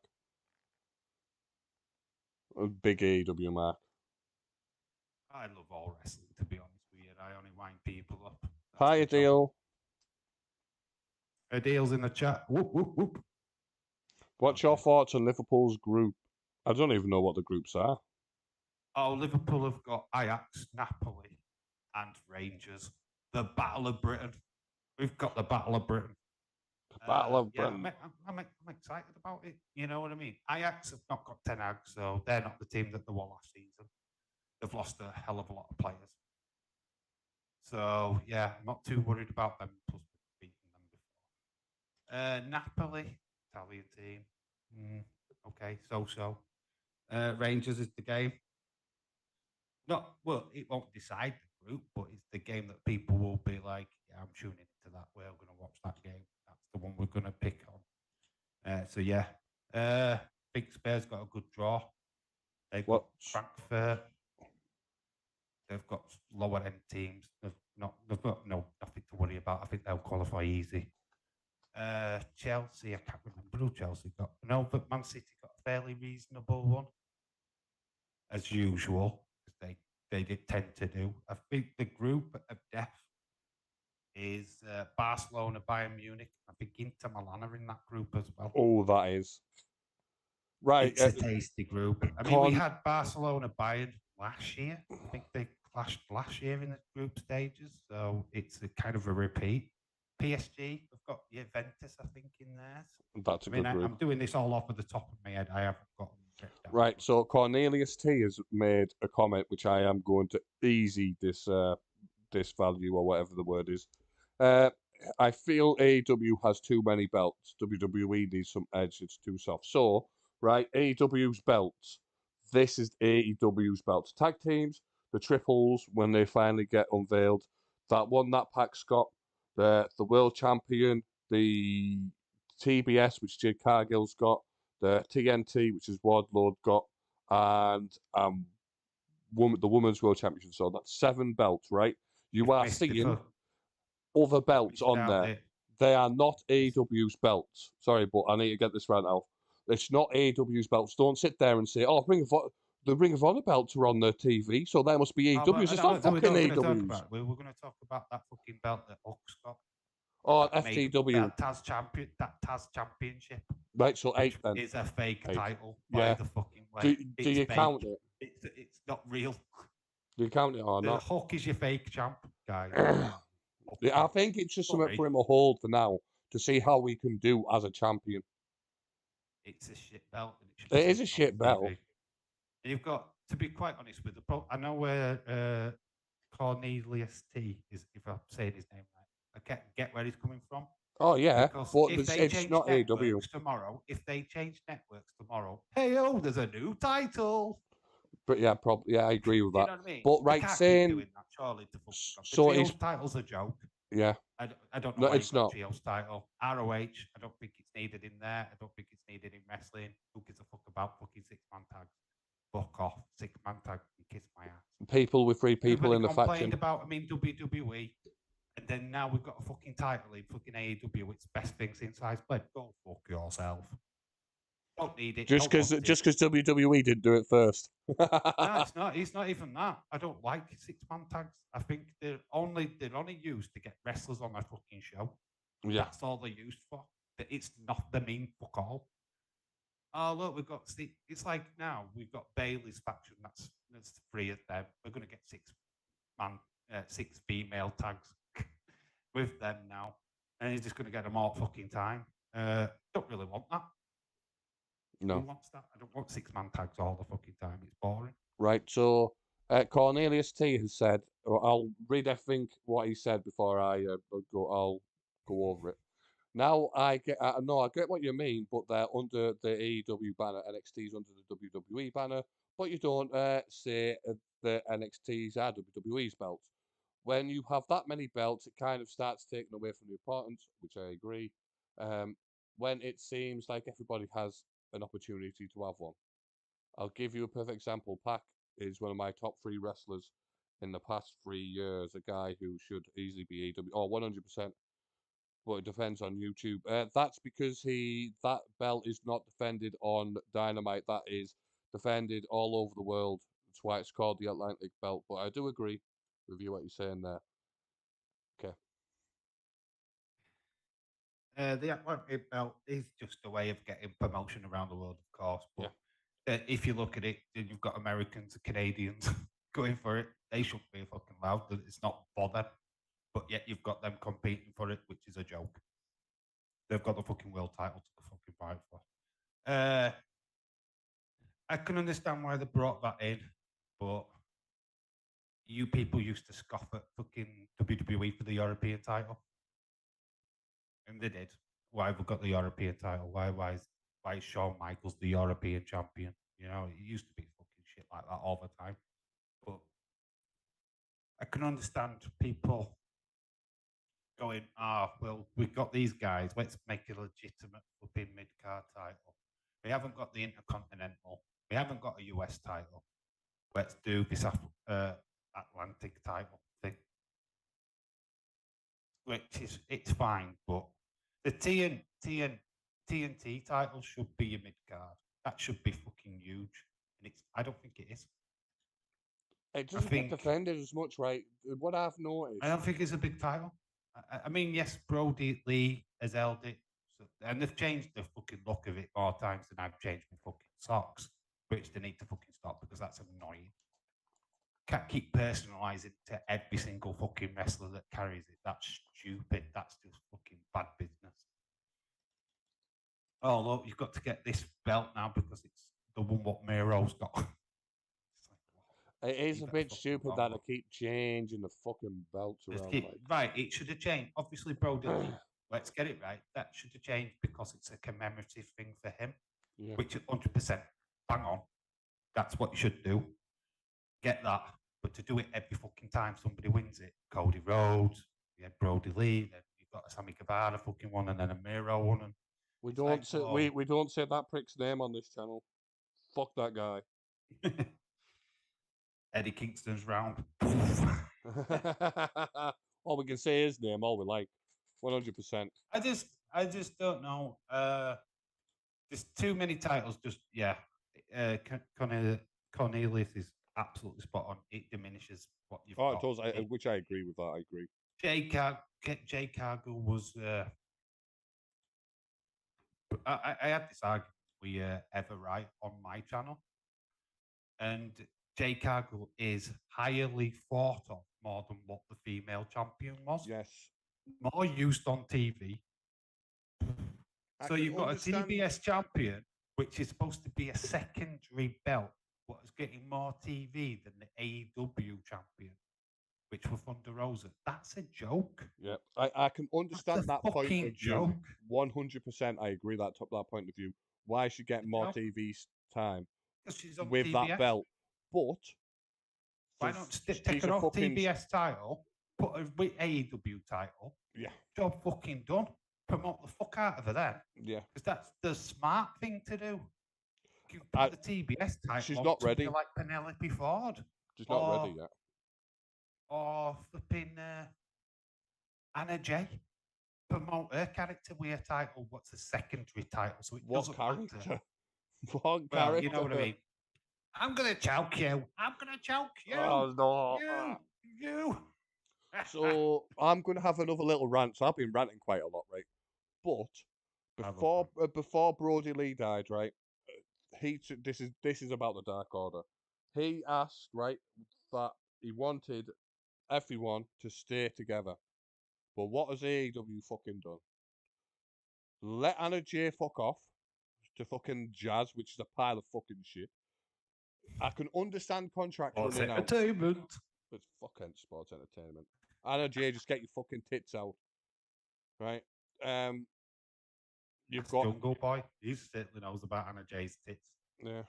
A big AEW mark. I love all wrestling, to be honest with you. I only wind people up. Hi, Adele. Adele's in the chat. Whoop, whoop, whoop. What's your thoughts on Liverpool's group? I don't even know what the groups are. Oh, Liverpool have got Ajax, Napoli, and Rangers. The Battle of Britain. We've got the Battle of Britain. Battle of Britain. Yeah, I'm excited about it. You know what I mean? Ajax have not got 10 Ags, so they're not the team that they were last season. They've lost a hell of a lot of players. So, yeah, I'm not too worried about them, plus we've beaten them before. Napoli, Italian team. Okay, so. Rangers is the game. It won't decide the group, but it's the game that people will be like, yeah, I'm tuning into that. We're going to watch that game. That's the one we're going to pick on. So, yeah. Big Spurs got a good draw. They've got Frankfurt. They've got lower end teams. They've got nothing to worry about. I think they'll qualify easy. Chelsea, I can't remember who Chelsea got. No, but Man City got a fairly reasonable one, as usual. They did tend to do. I think the group of death is Barcelona, Bayern Munich. I think Inter Milan are in that group as well. Oh, that is right. It's a tasty group. I mean, we had Barcelona, Bayern last year. I think they clashed last year in the group stages, so it's a kind of a repeat. PSG, we've got Juventus, I think, in there. That's a good group. I'm doing this all off of the top of my head. I haven't got them. Right, so Cornelius T has made a comment which I am going to easy this value or whatever the word is. I feel AEW has too many belts. WWE needs some edge. It's too soft. So, right, AEW's belts. This is AEW's belts. Tag teams, the triples, when they finally get unveiled. That one that Pac's got, the world champion, the TBS, which Jade Cargill's got, the TNT, which is Wardlord got, and the Women's World Championship. So that's 7 belts, right? You are seeing other belts on there. They are not AEW's belts. Sorry, but I need to get this right now. It's not AEW's belts. Don't sit there and say, oh, the Ring of Honor belts are on the TV, so that must be AEW's. It's not fucking AEW's. We're going to talk about that fucking belt that Hook's got. Oh, FTW. That Taz Championship. Right, so 8 then. It's a fake title by the fucking way. Do you count it? It's not real. Do you count it or not? Hook is your fake champ, guy. I think it's just something for him to hold for now to see how we can do as a champion. It's a shit belt. It is a shit belt. You've got to be quite honest with I know where Cornelius T is, if I'm saying his name right. I get where he's coming from. Oh yeah, but it's not AEW tomorrow. If they change networks tomorrow, hey there's a new title. But yeah, probably I agree with that. You know what I mean? But right, saying doing that, surely so his title's a joke. Yeah, I don't know. No, it's not Trios title. ROH. I don't think it's needed in there. I don't think it's needed in wrestling. Who gives a fuck about fucking 6-man tags? Fuck off, 6-man tag. Kiss my ass. People with 3 people in the faction. Complained about WWE. And then now we've got a fucking title in fucking AEW. It's best thing since sliced bread. Go fuck yourself. Don't need it. Just because WWE didn't do it first. No, it's not. It's not even that. I don't like 6-man tags. I think they're only used to get wrestlers on a fucking show. Yeah. That's all they're used for. It's not the main fuck all. Oh look, we've got. It's like now we've got Bailey's faction. That's 3 of them. We're gonna get 6 female tags with them now, and he's just going to get them all fucking time. Don't really want that. No. Who wants that? I don't want 6-man tags all the fucking time. It's boring. Right. So Cornelius T has said, I'll read everything what he said before I I'll go over it. Now I get what you mean, but they're under the AEW banner. NXT's under the WWE banner, but you don't say the NXT's are WWE's belts. When you have that many belts, it kind of starts taking away from the importance, which I agree. When it seems like everybody has an opportunity to have one. I'll give you a perfect example. Pac is one of my top 3 wrestlers in the past 3 years. A guy who should easily be AEW, 100%. But it defends on YouTube. That's because that belt is not defended on Dynamite. That is defended all over the world. That's why it's called the Atlantic belt. But I do agree with you what you're saying there. Okay. The Atlantic belt is just a way of getting promotion around the world, of course. But if you look at it, you've got Americans and Canadians going for it. They shouldn't be fucking loud. It's not for them. But yet you've got them competing for it, which is a joke. They've got the fucking world title to fucking fight for. I can understand why they brought that in, but you people used to scoff at fucking WWE for the European title. And they did. Why have we got the European title? Why is Shawn Michaels the European champion? You know, it used to be fucking shit like that all the time. But I can understand people going, well, we've got these guys. Let's make a legitimate flipping mid-card title. We haven't got the Intercontinental. We haven't got a US title. Let's do this Atlantic title thing. Which is, it's fine, but the TNT title should be a mid card. That should be fucking huge. And I don't think it is. It doesn't get defended as much, right? What I've noticed. I don't think it's a big title. I mean, yes, Brody Lee has held it. And they've changed the fucking look of it more times than I've changed my fucking socks, which they need to fucking stop because that's annoying. Can't keep personalising to every single fucking wrestler that carries it. That's stupid. That's just fucking bad business. Oh, look, you've got to get this belt now because it's the one what Miro's got. It is a bit stupid that they keep changing the fucking belts around. Right, it should have changed. Obviously, Brody Lee, let's get it right. That should have changed because it's a commemorative thing for him, which is 100% bang on. That's what you should do. Get that. But to do it every fucking time somebody wins it, Cody Rhodes, we had Brody Lee, then you've got a Sammy Guevara fucking one, and then a Miro one. And we don't we don't say that prick's name on this channel. Fuck that guy. Eddie Kingston's round. All we can say his name, all we like. 100%. I just don't know. There's too many titles. Cornelius is absolutely spot on. It diminishes what you've got. It does. Which I agree with that. I agree. Jay Cargill was. I had this argument with Ever Right on my channel, and Jay Cargill is highly thought of more than what the female champion was. Yes. More used on TV. So you've got a TBS champion, which is supposed to be a secondary belt, but is getting more TV than the AEW champion, which was Thunder Rosa. That's a joke. Yeah, I can understand that point of view. 100%, I agree that point of view. Why she get more TV time with TBS. That belt? But why not take her off TBS title, put her with AEW title? Yeah, job fucking done. Promote the fuck out of her then. Yeah, because that's the smart thing to do. You put the TBS title. She's not ready. Like Penelope Ford. She's not ready yet. Or flipping Anna Jay. Promote her character with a title. What's a secondary title? So it doesn't matter. What character? You know what I mean. I'm gonna choke you. I'm gonna choke you. Oh no! You. So I'm gonna have another little rant. So I've been ranting quite a lot, right? But before Brody Lee died, right? This is about the Dark Order. He asked, right, that he wanted everyone to stay together. But what has AEW fucking done? Let Anna Jay fuck off to fucking Jazz, which is a pile of fucking shit. I can understand contracts running out. Entertainment. It's fucking sports entertainment. Anna Jay, just get your fucking tits out, right? You've got Jungle Boy. He certainly knows about Anna Jay's tits. Yeah.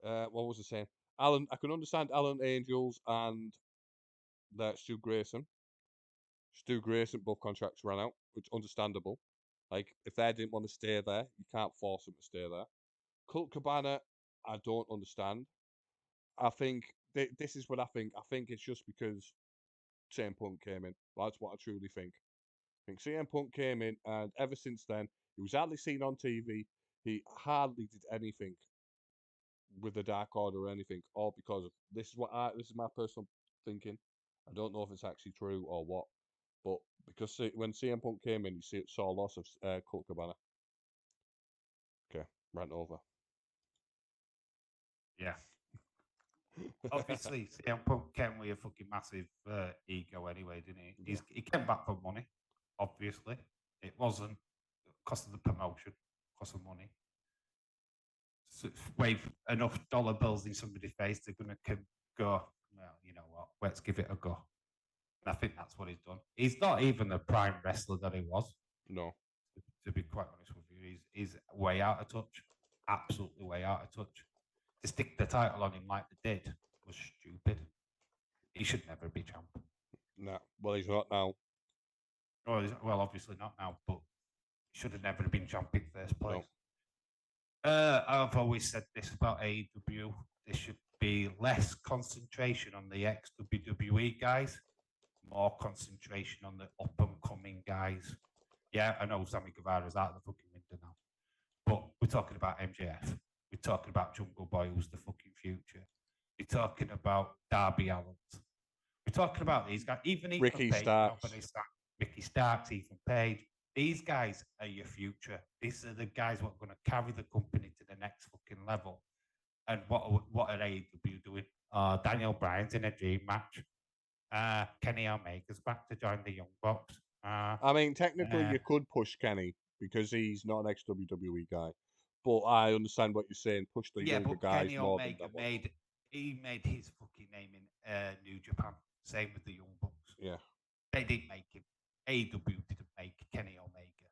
What was I saying? I can understand Alan Angels and Stu Grayson. Stu Grayson, both contracts ran out, which is understandable. Like, if they didn't want to stay there, you can't force them to stay there. Colt Cabana, I don't understand. I think this is what I think. I think it's just because CM Punk came in. That's what I truly think. I think CM Punk came in, and ever since then, he was hardly seen on TV. He hardly did anything with the Dark Order or anything, all because of this is my personal thinking. I don't know if it's actually true or what, but because when CM Punk came in, you saw a loss of Colt Cabana. Okay, rant over. Yeah. Obviously, CM Punk came with a fucking massive ego anyway, didn't he? He came back for money, obviously. It wasn't cost of the promotion, cost of money. So wave enough dollar bills in somebody's face, they're going to go, well, you know what, let's give it a go. And I think that's what he's done. He's not even the prime wrestler that he was. No. To be quite honest with you, he's way out of touch. Absolutely way out of touch. To stick the title on him like they did was stupid. He should never be champ. No, well, he's not now. Well, obviously not now, but he should have never been champ in the first place. I've always said this about AEW. There should be less concentration on the ex-WWE guys, more concentration on the up-and-coming guys. Yeah, I know Sammy Guevara's out of the fucking window now, but we're talking about MJF. We're talking about Jungle Boy, who's the fucking future. We're talking about Darby Allin. We're talking about these guys, even Ethan Ricky Page, Starks. Ricky Starks, Ethan Page. These guys are your future. These are the guys who are going to carry the company to the next fucking level. And what are AEW doing? Daniel Bryan's in a dream match. Kenny Omega's back to join the Young Bucks. I mean, technically, you could push Kenny because he's not an ex-WWE guy. But I understand what you're saying. Push the younger guys Kenny more Omega than that one. made his fucking name in New Japan. Same with the Young Bucks. Yeah. They didn't make him. AEW didn't make Kenny Omega.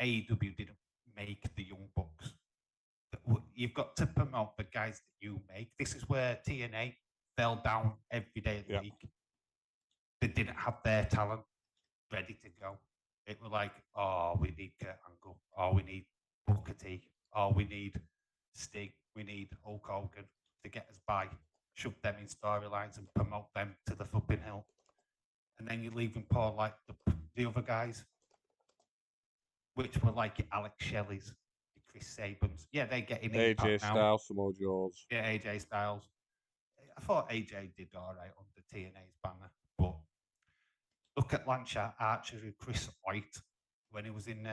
AEW didn't make the Young Bucks. You've got to promote the guys that you make. This is where TNA fell down every day of the week. They didn't have their talent ready to go. It was like, oh, we need Kurt Angle. Oh, we need Booker T. Oh, we need Sting. We need Hulk Hogan to get us by. Shove them in storylines and promote them to the flipping hill. And then you're leaving Paul like the other guys, which were like Alex Shelley's, Chris Sabins. Yeah, they're getting AJ Styles, Samoa Joe's. Yeah, AJ Styles. I thought AJ did all right under TNA's banner, but look at Lance Archer and Chris White when he was in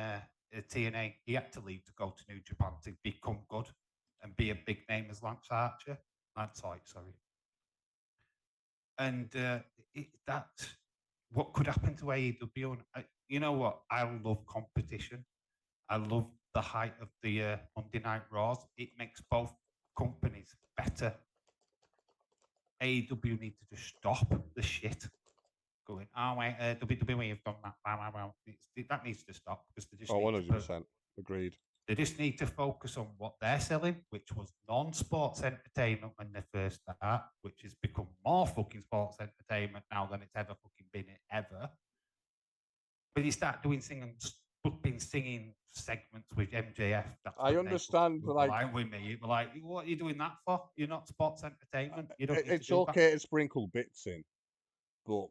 TNA. He had to leave to go to New Japan to become good and be a big name as Lance Archer. Lance White, sorry. And that's what could happen to AEW. And you know what? I love competition. I love the height of the Monday Night Raws. It makes both companies better. AEW need to just stop the shit going, oh, wait, WWE have done that. That needs to stop because they just 100%. Agreed. They just need to focus on what they're selling, which was non-sports entertainment when they first started, which has become more fucking sports entertainment now than it's ever fucking been ever. But you start doing singing segments with MJF. I understand, like with me, you're like, what are you doing that for? You're not sports entertainment. You don't. It's okay to sprinkle bits in, but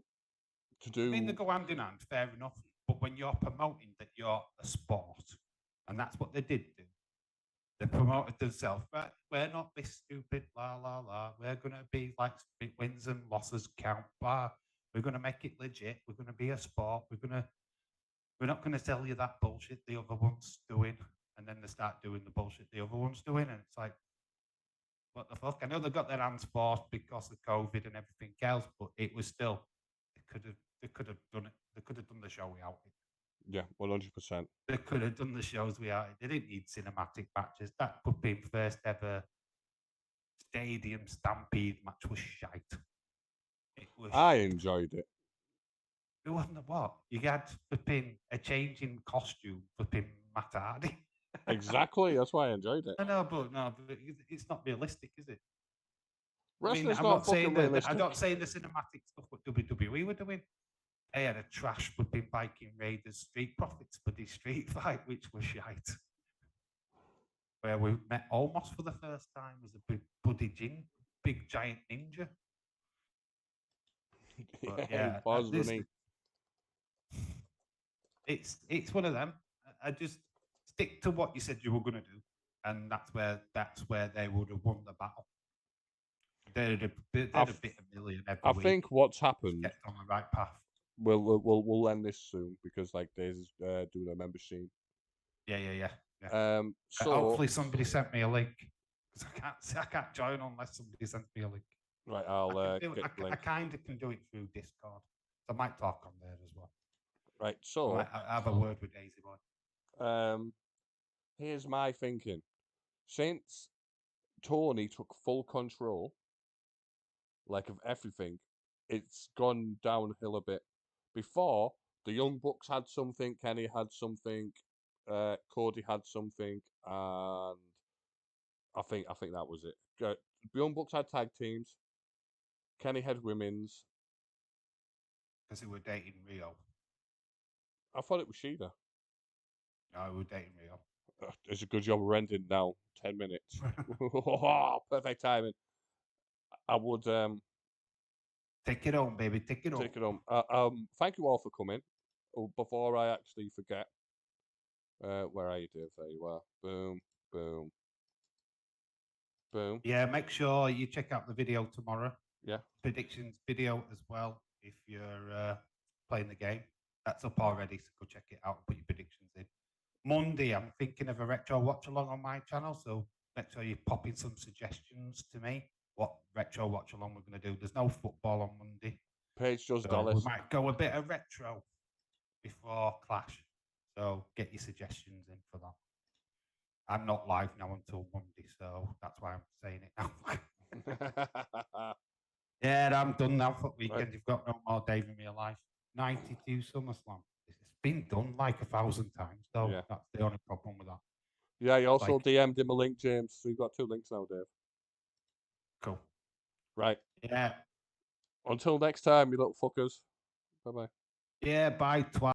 to do. I mean, they go hand in hand, fair enough. But when you're promoting that you're a sport, and that's what they did do, they promoted themselves. But we're not this stupid, la la la. We're gonna be like wins and losses count. Blah. We're gonna make it legit. We're gonna be a sport. We're not gonna tell you that bullshit the other one's doing, and then they start doing the bullshit the other one's doing, and it's like, what the fuck? I know they got their hands forced because of COVID and everything else, but it was still they could have done it. They could have done the show without it. Yeah, 100%. They could have done the shows without it. They didn't need cinematic matches. That could be first ever stadium stampede match was shite. I enjoyed it. It wasn't what? You had flipping a change in costume, flipping Matt Hardy. Exactly, that's why I enjoyed it. I know, but it's not realistic, is it? Wrestling's not fucking realistic. I'm not saying the cinematic stuff what WWE were doing. They had a trash flipping Viking Raiders Street Profits for the street fight, which was shite. Where we met almost for the first time as a big Buddy Jing, big giant ninja. But, yeah, it's one of them. I just stick to what you said you were going to do, and that's where they would have won the battle. They're a bit a million every week. I think what's happened. Get on the right path. We'll end this soon because like Dave's doing a member scene. Yeah. So hopefully somebody sent me a link because I can't join unless somebody sends me a link. Right, I kind of can do it through Discord. So I might talk on there as well. Right, so I have a word with Daisy Boy. Here's my thinking. Since Tony took full control, like of everything, it's gone downhill a bit. Before, the Young Bucks had something, Kenny had something, Cody had something, and I think that was it. The Young Bucks had tag teams. Kenny had women's. Because they were dating Rio. I thought it was Shida. No, we were dating Rio. It's a good job we're ending now. 10 minutes. Perfect timing. I would Take it home, baby. Take it home. take it home. Thank you all for coming. Oh, before I actually forget, where are you, Dave? There you are. Boom, boom, boom. Yeah, make sure you check out the video tomorrow. Yeah. Predictions video as well if you're playing the game. That's up already, so go check it out and put your predictions in. Monday, I'm thinking of a retro watch along on my channel, so make sure you pop in some suggestions to me what retro watch along we're going to do. There's no football on Monday. Paige does So Dallas. we might go a bit of retro before Clash. So get your suggestions in for that. I'm not live now until Monday, so that's why I'm saying it now. Yeah, I'm done now for the weekend. Right. You've got no more Dave in real life. 92 SummerSlam. It's been done like 1,000 times, though. Yeah. That's the only problem with that. Yeah, you also Like- DM'd him a link, James. So you've got 2 links now, Dave. Cool. Right. Yeah. Until next time, you little fuckers. Bye-bye. Yeah, bye, twat.